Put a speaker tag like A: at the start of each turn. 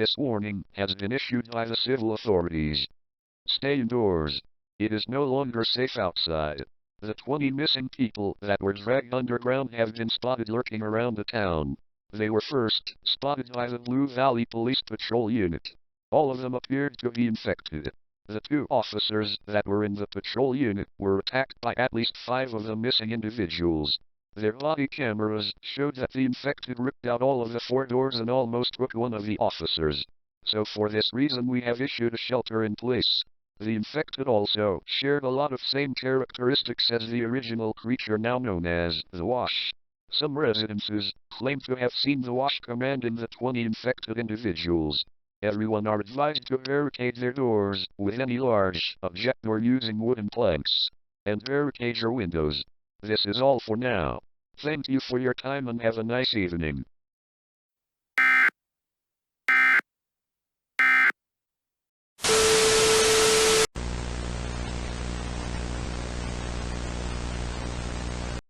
A: This warning has been issued by the civil authorities. Stay indoors. It is no longer safe outside. The 20 missing people that were dragged underground have been spotted lurking around the town. They were first spotted by the Blue Valley Police Patrol Unit. All of them appeared to be infected. The 2 officers that were in the patrol unit were attacked by at least 5 of the missing individuals. Their body cameras showed that the infected ripped out all of the 4 doors and almost took one of the officers. So for this reason we have issued a shelter in place. The infected also shared a lot of same characteristics as the original creature now known as the Wash. Some residences claim to have seen the Wash commanding the 20 infected individuals. Everyone are advised to barricade their doors with any large object or using wooden planks, and barricade your windows. This is all for now. Thank you for your time and have a nice evening.